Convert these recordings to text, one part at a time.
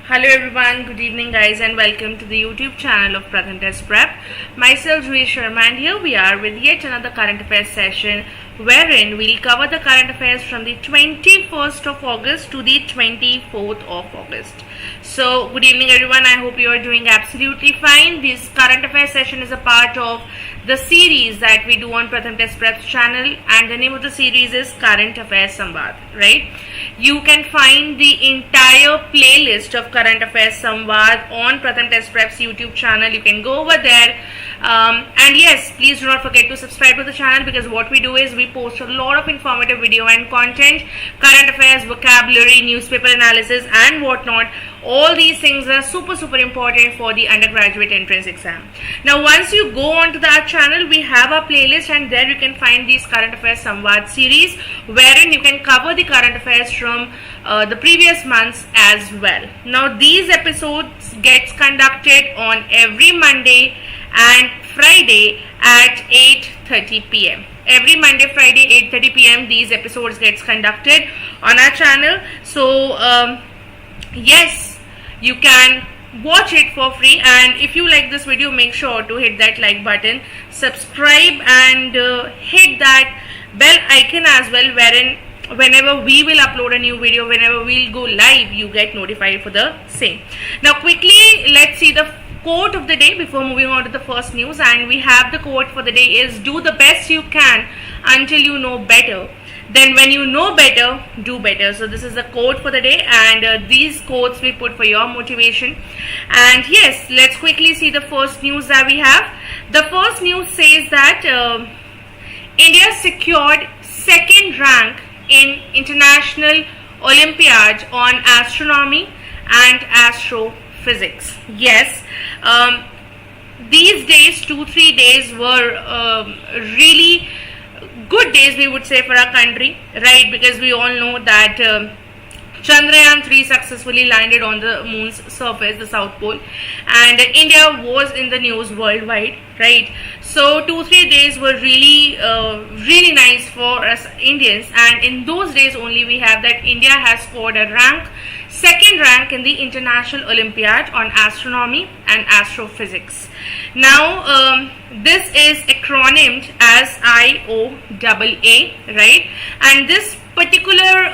Hello everyone, good evening guys, and welcome to the YouTube channel of PRATHAM Test Prep. Myself Juhi Sharma, and here we are with yet another current affairs session wherein we'll cover the current affairs from the 21st of August to the 24th of August. So good evening everyone, I hope you are doing absolutely fine. This current affairs session is a part of the series that we do on PRATHAM Test Prep channel, and the name of the series is Current Affairs SAMVAD, right? You can find the entire playlist of Current Affairs SAMVAD on PRATHAM Test Prep's YouTube channel. You can go over there, and yes, please do not forget to subscribe to the channel, because what we do is we post a lot of informative video and content, current affairs, vocabulary, newspaper analysis and whatnot. All these things are super important for the undergraduate entrance exam. Now once you go onto that channel, we have a playlist, and there you can find these Current Affairs Samvad series wherein you can cover the current affairs from the previous months as well. Now these episodes gets conducted on every Monday and Friday at 8:30 p.m. Every Monday, Friday, 8:30 p.m. these episodes gets conducted on our channel. So yes, you can watch it for free, and if you like this video, make sure to hit that like button, subscribe, and hit that bell icon as well, wherein whenever we will upload a new video, whenever we'll go live, you get notified for the same. Now quickly, let's see the quote of the day before moving on to the first news. And we have the quote for the day is, do the best you can until you know better. Then when you know better, do better. So this is the quote for the day, and these quotes we put for your motivation. And yes, let's quickly see the first news that we have. The first news says that India secured second rank in International Olympiad on astronomy and astrophysics. Yes, these days, 2-3 days were really good days, we would say, for our country, right? Because we all know that Chandrayaan 3 successfully landed on the moon's surface, the South Pole, and India was in the news worldwide, right? So 2-3 days were really nice for us Indians, and in those days only we have that India has scored a second rank in the International Olympiad on astronomy and astrophysics. Now this is acronymed as IOAA, right? And this particular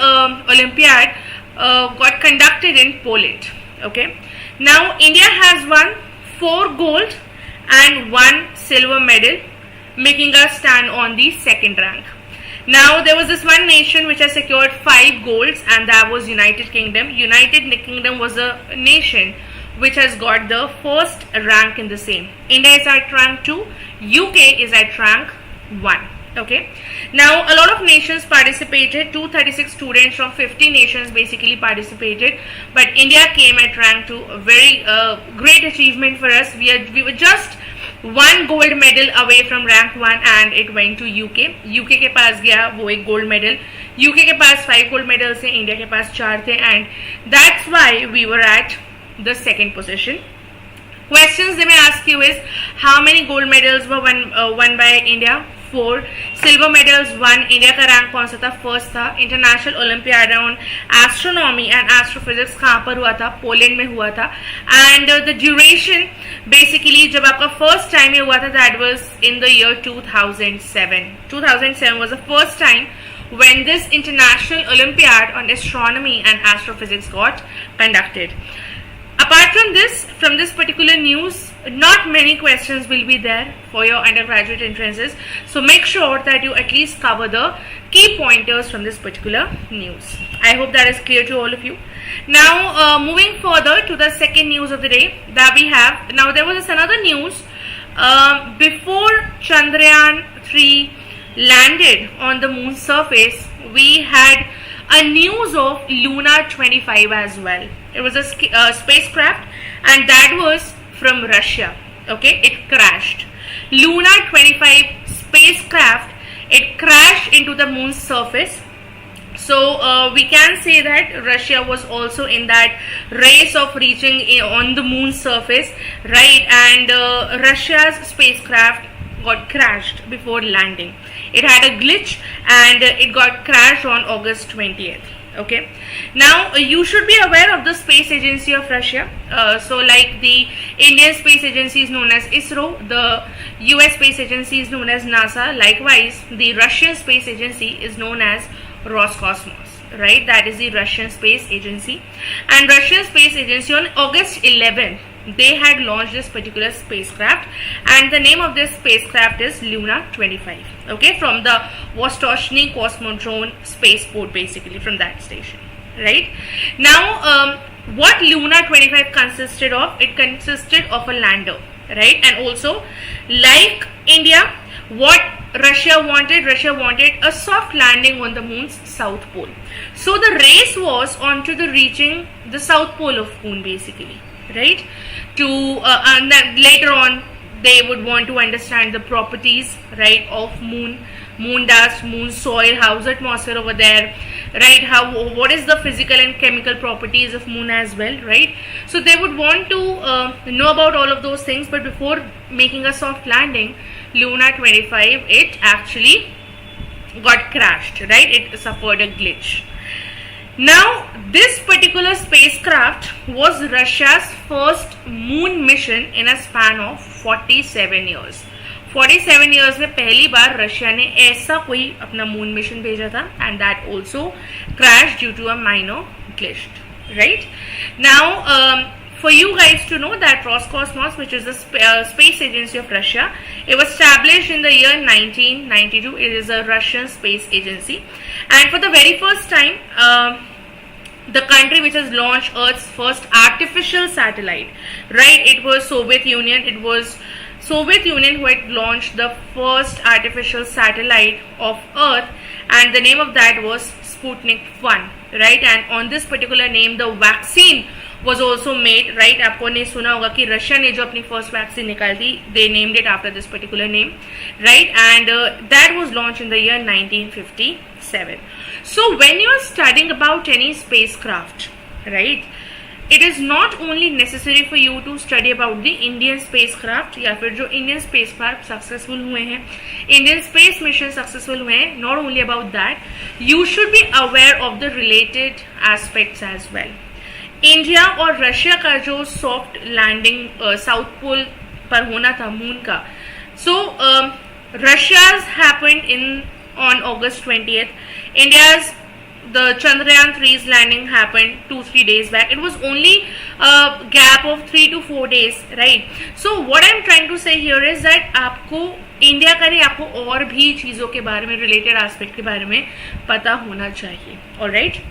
Olympiad got conducted in Poland. Okay. Now India has won 4 gold and 1 silver medal, making us stand on the second rank. Now there was this one nation which has secured 5 golds, and that was United Kingdom. United Kingdom was a nation which has got the first rank in the same. India is at rank 2, UK is at rank 1. Okay. Now a lot of nations participated. 236 students from 50 nations basically participated, but India came at rank 2. A very great achievement for us. We were just 1 gold medal away from rank 1, and it went to UK. UK के पास गया वो एक gold medal. UK के पास 5 gold medals थे, India के पास 4 थे, and that's why we were at the second position. Questions they may ask you is, how many gold medals were won by India? 4. Silver medals 1. India का rank कौन सा था? First था. International olympiad on astronomy and astrophysics कहाँ पर हुआ था? Poland में हुआ था. एंड द ड्यूरेशन बेसिकली जब आपका फर्स्ट टाइम ये हुआ था, that was in the year 2007. 2007 was the first time when this International Olympiad on astronomy and astrophysics got conducted. Apart from this particular news, not many questions will be there for your undergraduate entrances. So make sure that you at least cover the key pointers from this particular news. I hope that is clear to all of you. Now moving further to the second news of the day that we have. Now there was another news before Chandrayaan 3 landed on the moon's surface. We had a news of Luna 25 as well. It was a spacecraft, and that was from Russia. Okay, it crashed. Luna 25 spacecraft, it crashed into the moon's surface. So we can say that Russia was also in that race of reaching on the moon's surface, right? And Russia's spacecraft got crashed before landing. It had a glitch and it got crashed on August 20th. Okay, now you should be aware of the Space Agency of Russia. So like the Indian Space Agency is known as ISRO, the US Space Agency is known as NASA. Likewise, the Russian Space Agency is known as Roscosmos, right? That is the Russian Space Agency. And Russian Space Agency on August 11th, they had launched this particular spacecraft, and the name of this spacecraft is Luna 25. Okay, from the Vostochny Cosmodrome spaceport, basically from that station, right? Now, what Luna 25 consisted of? It consisted of a lander, right? And also, like India, what Russia wanted a soft landing on the moon's south pole. So the race was onto the reaching the south pole of moon, basically, right? And then later on they would want to understand the properties, right, of moon dust, moon soil, how's the atmosphere over there, right, what is the physical and chemical properties of moon as well, right? So they would want to know about all of those things. But before making a soft landing, Luna 25, it actually got crashed, right? It suffered a glitch. Now, this particular spacecraft was Russia's first moon mission in a span of 47 years. 47 years में पहली बार Russia ने ऐसा कोई अपना moon mission भेजा था, and that also crashed due to a minor glitch, right? Now, for you guys to know that Roscosmos, which is the space agency of Russia, it was established in the year 1992. It is a Russian space agency, and for the very first time, the country which has launched Earth's first artificial satellite, right? It was Soviet Union. It was Soviet Union who had launched the first artificial satellite of Earth, and the name of that was Sputnik 1, right? And on this particular name, the vaccine was also made, right? आपको नहीं सुना होगा कि Russia ने जो अपनी first vaccine निकाली थी, they named it after this particular name, right? And that was launched in the year 1957. So when you are studying about any spacecraft, right, it is not only necessary for you to study about the Indian spacecraft या फिर जो Indian spacecraft successful हुए हैं, Indian space mission successful हुए हैं. Not only about that, you should be aware of the related aspects as well. India और Russia का जो सॉफ्ट लैंडिंग साउथ पोल पर होना था मून का, so Russia's happened in on August 20th. India's the Chandrayaan 3's landing happened 2-3 days back. It was only a gap of 3 to 4 days, right? So what I'm trying to say here is that आपको India का नहीं, आपको और भी चीज़ों के बारे में, रिलेटेड एस्पेक्ट के बारे में पता होना चाहिए. Alright?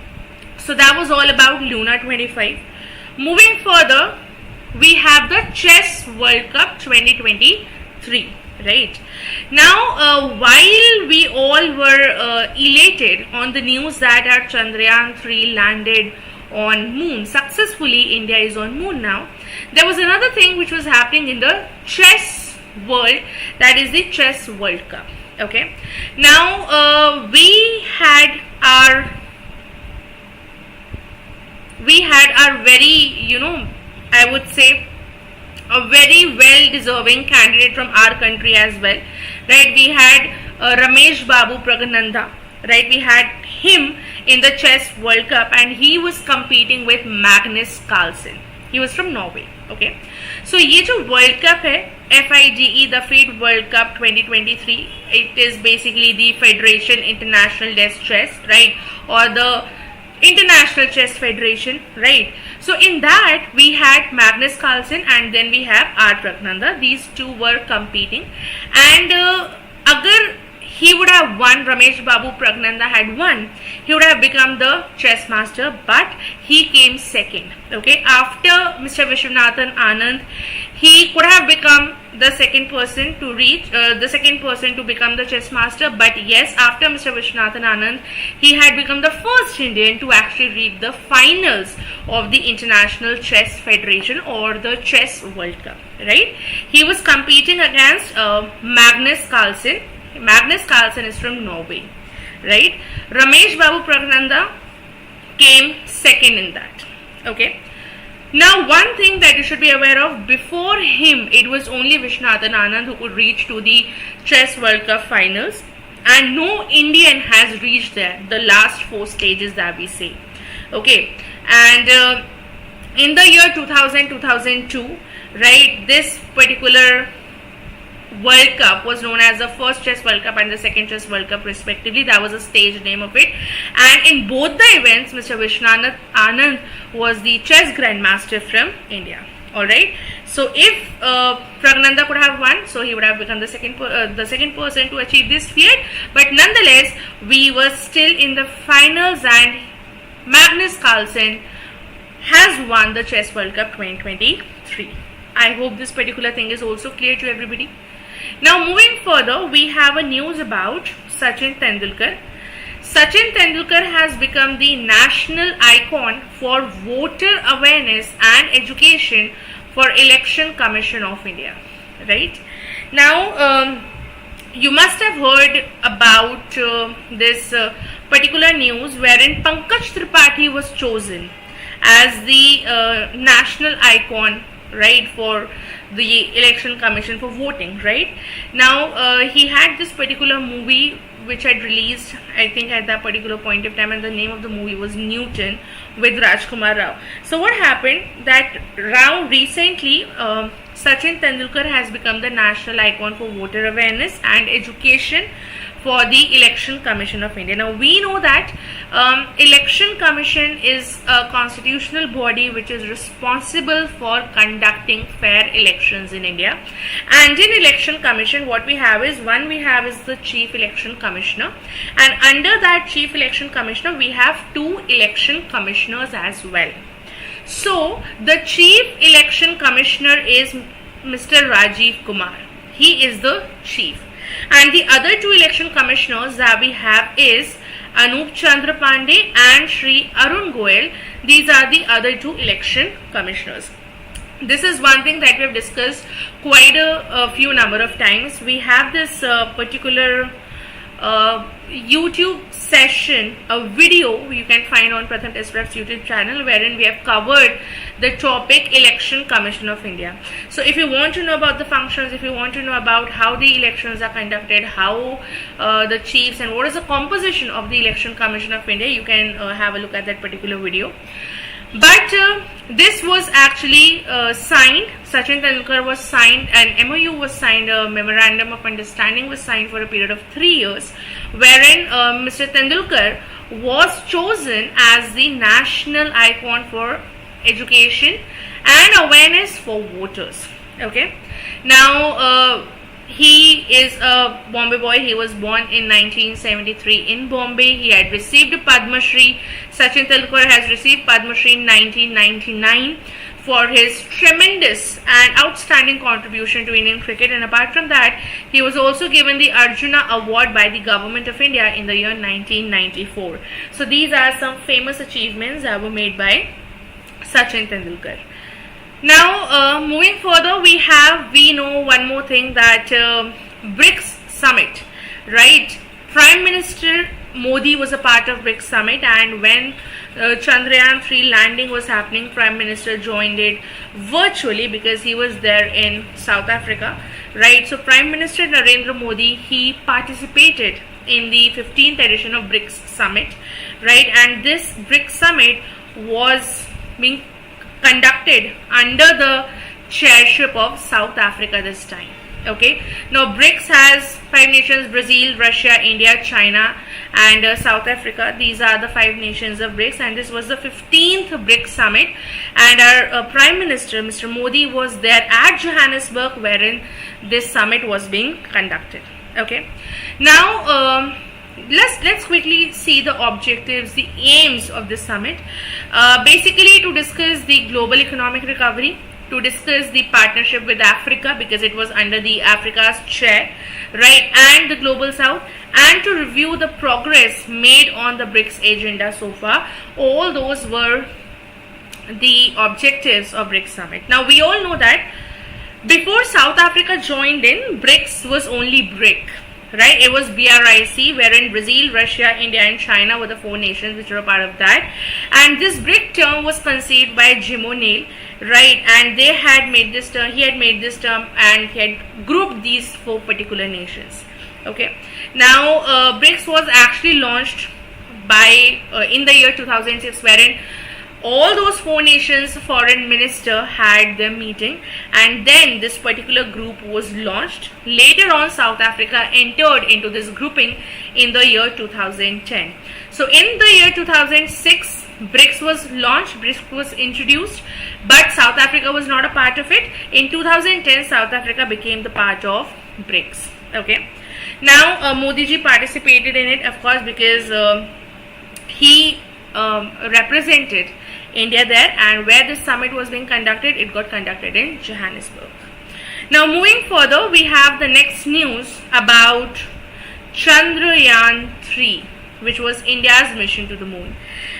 So that was all about Luna 25. Moving further, we have the Chess World Cup 2023. Right now, while we all were elated on the news that our Chandrayaan 3 landed on moon successfully, India is on moon now, there was another thing which was happening in the chess world, that is the Chess World Cup. Okay, now we had our very, I would say, a very well-deserving candidate from our country as well, right? We had Ramesh Babu Pragnanda, right? We had him in the Chess World Cup, and he was competing with Magnus Carlsen. He was from Norway. Okay, so ये जो World Cup है, FIGE, the FIDE World Cup 2023, it is basically the Federation International Desk Chess, right? Or the International Chess Federation, right? So in that we had Magnus Carlsen and then we have R. Pragnanda. These two were competing, and agar he would have won, Ramesh Babu Pragnanda had won, he would have become the chess master, but he came second. Okay, after Mr. Vishwanathan Anand, he could have become the second person to reach, to become the chess master, but yes, after Mr. Vishwanathan Anand, he had become the first Indian to actually reach the finals of the International Chess Federation or the Chess World Cup, right? He was competing against Magnus Carlsen. Magnus Carlsen is from Norway, right? Ramesh Babu Pragnanda came second in that. Okay, Now, one thing that you should be aware of, before him, it was only Viswanathan Anand who could reach to the Chess World Cup finals, and no Indian has reached there, the last 4 stages that we say. Okay, and in the year 2000-2002, right, this particular World Cup was known as the first Chess World Cup and the second Chess World Cup respectively. That was the stage name of it. And in both the events, Mr. Viswanathan Anand was the chess grandmaster from India. Alright. So if Pragnanda could have won, so he would have become the second person to achieve this feat. But nonetheless, we were still in the finals, and Magnus Carlsen has won the Chess World Cup 2023. I hope this particular thing is also clear to everybody. Now, moving further, we have a news about Sachin Tendulkar. Sachin Tendulkar has become the national icon for voter awareness and education for Election Commission of India. Right? Now, you must have heard about this particular news wherein Pankaj Tripathi was chosen as the national icon, right, for the Election Commission for voting. Right now, he had this particular movie which had released, I think, at that particular point of time, and the name of the movie was Newton with Rajkumar Rao. So what happened that Rao recently, Sachin Tendulkar has become the national icon for voter awareness and education for the Election Commission of India. Now, we know that Election Commission is a constitutional body which is responsible for conducting fair elections in India. And in Election Commission, what we have is, the Chief Election Commissioner, and under that Chief Election Commissioner, we have 2 election commissioners as well. So, the Chief Election Commissioner is Mr. Rajiv Kumar. He is the chief. And the other 2 election commissioners that we have is Anup Chandra Pandey and Shri Arun Goel. These are the other 2 election commissioners. This is one thing that we have discussed quite a few number of times. We have this particular YouTube session, a video you can find on Pratham Test Prep's YouTube channel, wherein we have covered the topic Election Commission of India. So if you want to know about the functions, if you want to know about how the elections are conducted, how the chiefs and what is the composition of the Election Commission of India, you can have a look at that particular video. But this was actually signed, Sachin Tendulkar was signed, and MOU was signed, a Memorandum of Understanding was signed for a period of 3 years, wherein Mr. Tendulkar was chosen as the national icon for education and awareness for voters. Okay. Now, he is a Bombay boy. He was born in 1973 in Bombay. He had received a Padma Shri. Sachin Tendulkar has received Padma Shri in 1999 for his tremendous and outstanding contribution to Indian cricket. And apart from that, he was also given the Arjuna Award by the Government of India in the year 1994. So these are some famous achievements that were made by Sachin Tendulkar. Now, moving further, we know one more thing, that BRICS Summit, right? Prime Minister Modi was a part of BRICS Summit, and when Chandrayaan 3 landing was happening, Prime Minister joined it virtually because he was there in South Africa, right? So Prime Minister Narendra Modi, he participated in the 15th edition of BRICS Summit, right? And this BRICS Summit was being conducted under the chairship of South Africa this time. Okay, now BRICS has 5 nations: Brazil, Russia, India, China and South Africa. These are the 5 nations of BRICS, and this was the 15th BRICS Summit, and our Prime Minister Mr. Modi was there at Johannesburg, wherein this summit was being conducted. Okay, now let's quickly see the objectives, the aims of this summit. Basically, to discuss the global economic recovery, to discuss the partnership with Africa, because it was under the Africa's chair, right, and the global south, and to review the progress made on the BRICS agenda so far. All those were the objectives of BRICS summit. Now, we all know that before South Africa joined in, BRICS was only BRIC. right? It was BRIC, wherein Brazil, Russia, India and China were the 4 nations which were a part of that. And this BRIC term was conceived by Jim O'Neill, right? And they had made this term, he had made this term, and he had grouped these 4 particular nations. Okay, now BRICS was actually launched by in the year 2006, wherein all those 4 nations foreign minister had their meeting, and then this particular group was launched. Later on, South Africa entered into this grouping in the year 2010. So in the year 2006, BRICS was launched, BRICS was introduced, but South Africa was not a part of it. In 2010, South Africa became the part of BRICS. Okay, now Modi ji participated in it, of course, because he represented India there, and where this summit was being conducted, it got conducted in Johannesburg. Now moving further, we have the next news about Chandrayaan 3, which was India's mission to the moon.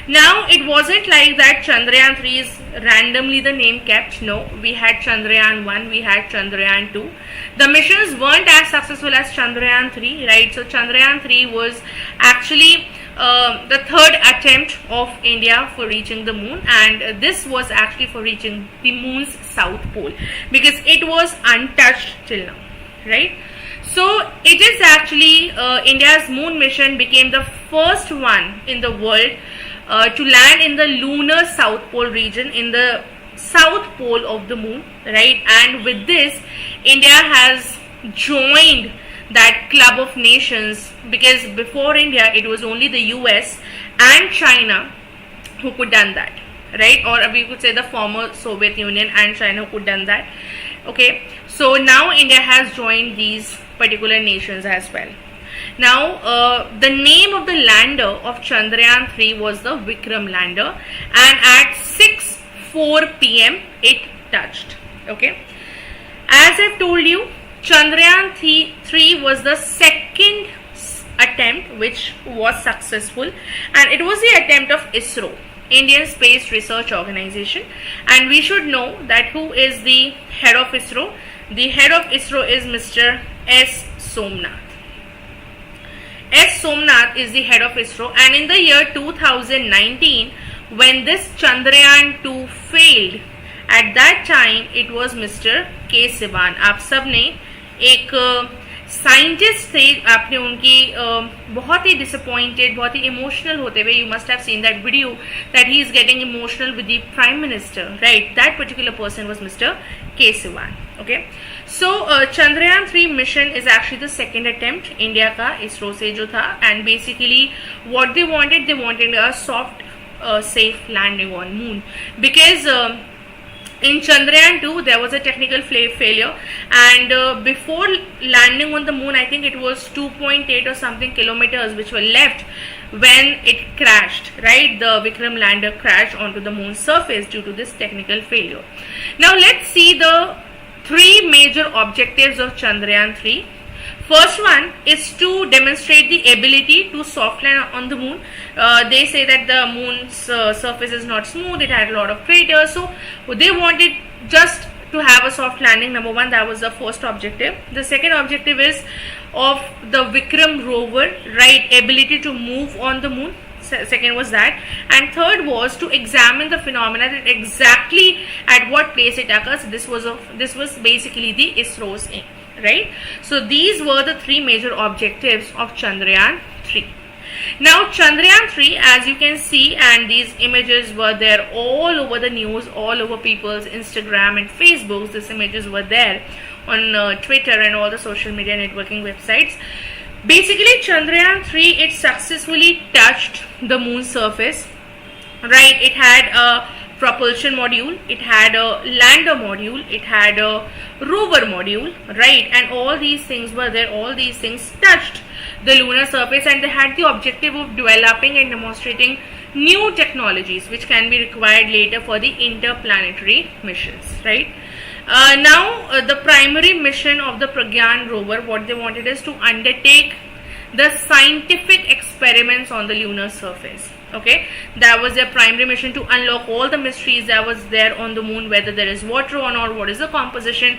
Now it wasn't like that Chandrayaan 3 is randomly the name kept. No, we had Chandrayaan 1, we had Chandrayaan 2. The missions weren't as successful as Chandrayaan 3, right? So Chandrayaan 3 was actually the 3rd attempt of India for reaching the moon, and this was actually for reaching the moon's south pole, because it was untouched till now, right? So it is actually India's moon mission became the first one in the world to land in the lunar south pole region, in the south pole of the moon, right? And with this, India has joined that club of nations, because before India it was only the US and China who could done that, right? Or we could say the former Soviet Union and China who could done that. Okay, so now India has joined these particular nations as well. Now the name of the lander of Chandrayaan 3 was the Vikram lander, and at 6:04 p.m. it touched. Okay, as I've told you, Chandrayaan 3 was the second attempt which was successful, and it was the attempt of ISRO, Indian Space Research Organization. And we should know that who is the head of ISRO. The head of ISRO is Mr. S. Somnath. S. Somnath is the head of ISRO, and in the year 2019, when this Chandrayaan 2 failed, at that time it was Mr. K. Sivan. आप सब ने एक scientist थे, आपने उनकी बहुत ही disappointed, बहुत ही emotional होते हुए, you must have seen that video that he is getting emotional with the prime minister, right? That particular person was mister K Sivan. Okay, so Chandrayaan 3 mission is actually the second attempt India का इसरो से जो था, and basically what they wanted a soft safe landing on moon, because in Chandrayaan 2 there was a technical failure, and before landing on the moon, I think it was 2.8 or something kilometers which were left when it crashed, right? The Vikram lander crashed onto the moon's surface due to this technical failure. Now let's see the 3 major objectives of Chandrayaan 3. First one is to demonstrate the ability to soft land on the moon. They say that the moon's surface is not smooth, it had a lot of craters, so they wanted just to have a soft landing. Number one, that was the first objective. The second objective is of the Vikram rover, right, ability to move on the moon. Second was that, and third was to examine the phenomena, that exactly at what place it occurs. This was basically the ISRO's aim, right? So these were the 3 major objectives of Chandrayaan 3. Now Chandrayaan 3, as you can see, and these images were there all over the news, all over people's Instagram and Facebook. These images were there on Twitter and all the social media networking websites. Basically Chandrayaan 3, it successfully touched the moon's surface, right? It had a propulsion module, it had a lander module, it had a rover module, right? And all these things were there, all these things touched the lunar surface, and they had the objective of developing and demonstrating new technologies which can be required later for the interplanetary missions, right? Now the primary mission of the Pragyan rover, what they wanted is to undertake the scientific experiments on the lunar surface. Okay, that was their primary mission, to unlock all the mysteries that was there on the moon, whether there is water or not, what is the composition.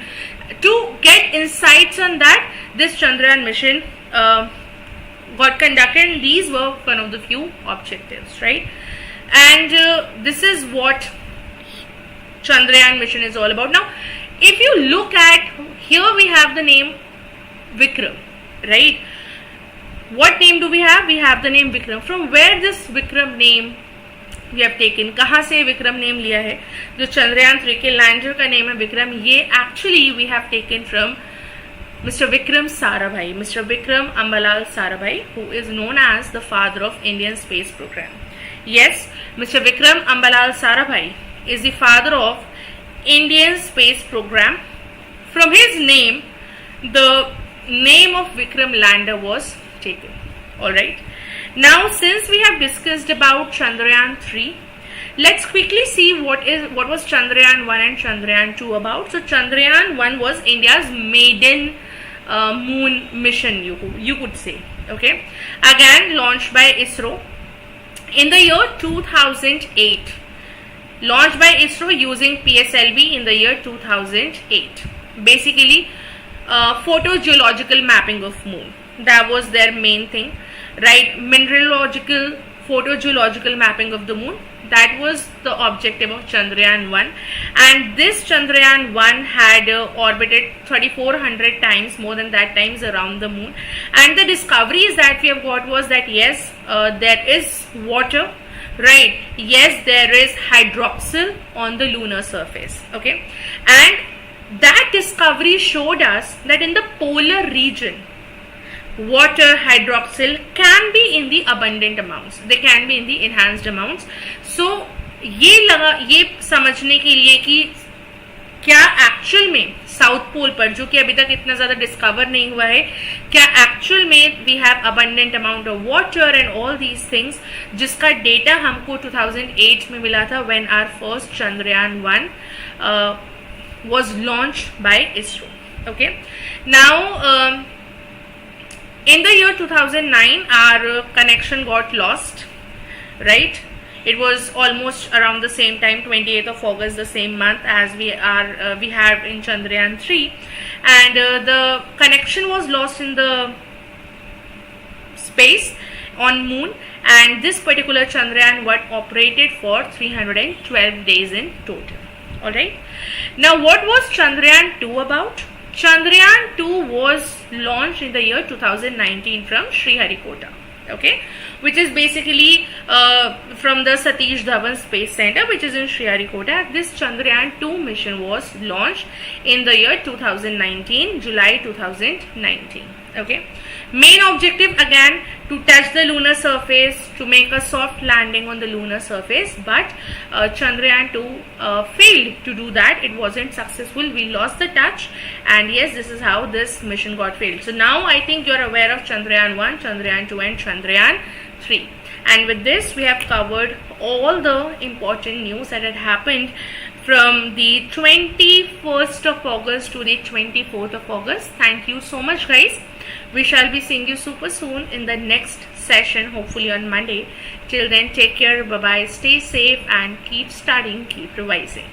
To get insights on that, this Chandrayaan mission got conducted, and these were one of the few objectives, right? And this is what Chandrayaan mission is all about. Now, if you look at here, we have the name Vikram, right? What name do we have? We have the name Vikram. From where this Vikram name we have taken? कहाँ से Vikram name लिया है? जो चंद्रयान 3 के lander का name है विक्रम, ये actually we have taken from Mr. Vikram Sarabhai, Mr. Vikram Ambalal Sarabhai, who is known as the father of Indian space program. Yes, Mr. Vikram Ambalal Sarabhai is the father of Indian space program. From his name, the name of Vikram lander was taken. Alright. Now, since we have discussed about Chandrayaan 3, let's quickly see what was Chandrayaan 1 and Chandrayaan 2 about. So, Chandrayaan 1 was India's maiden moon mission, you could say. Okay. Again, launched by ISRO in the year 2008. Launched by ISRO using PSLV in the year 2008. Basically, photogeological mapping of moon. That was their main thing, right? Mineralogical, photogeological mapping of the moon. That was the objective of Chandrayaan 1. And this Chandrayaan 1 had orbited 3400 times, more than that times around the moon. And the discoveries that we have got was that yes, there is water, right? Yes, there is hydroxyl on the lunar surface, okay? And that discovery showed us that in the polar region, water, hydroxyl can be in the abundant amounts. They can be in the enhanced amounts. So, ये समझने के लिए कि क्या actual में south pole पर, जो कि अभी तक इतना ज़्यादा डिस्कवर नहीं हुआ है, क्या एक्चुअल में we have abundant amount of water and all these things, जिसका डेटा हमको 2008 में मिला था when our first Chandrayaan 1 was launched by ISRO. Okay. Now, in the year 2009, our connection got lost, right? It was almost around the same time, 28th of August, the same month as we have in Chandrayaan 3, and the connection was lost in the space on moon, and this particular Chandrayaan 1 operated for 312 days in total. Alright. Now, what was Chandrayaan 2 about? Chandrayaan 2 was launched in the year 2019 from Sriharikota, okay, which is basically from the Satish Dhawan Space Center, which is in Sriharikota. This Chandrayaan 2 mission was launched in the year 2019, July 2019, okay. Main objective again to touch the lunar surface, to make a soft landing on the lunar surface, but Chandrayaan 2 failed to do that. It wasn't successful. We lost the touch, and yes, this is how this mission got failed. So now I think you are aware of Chandrayaan 1, Chandrayaan 2 and Chandrayaan 3. And with this, we have covered all the important news that had happened from the 21st of August to the 24th of August. Thank you so much, guys. We shall be seeing you super soon in the next session, hopefully on Monday. Till then, take care, bye-bye, stay safe and keep studying, keep revising.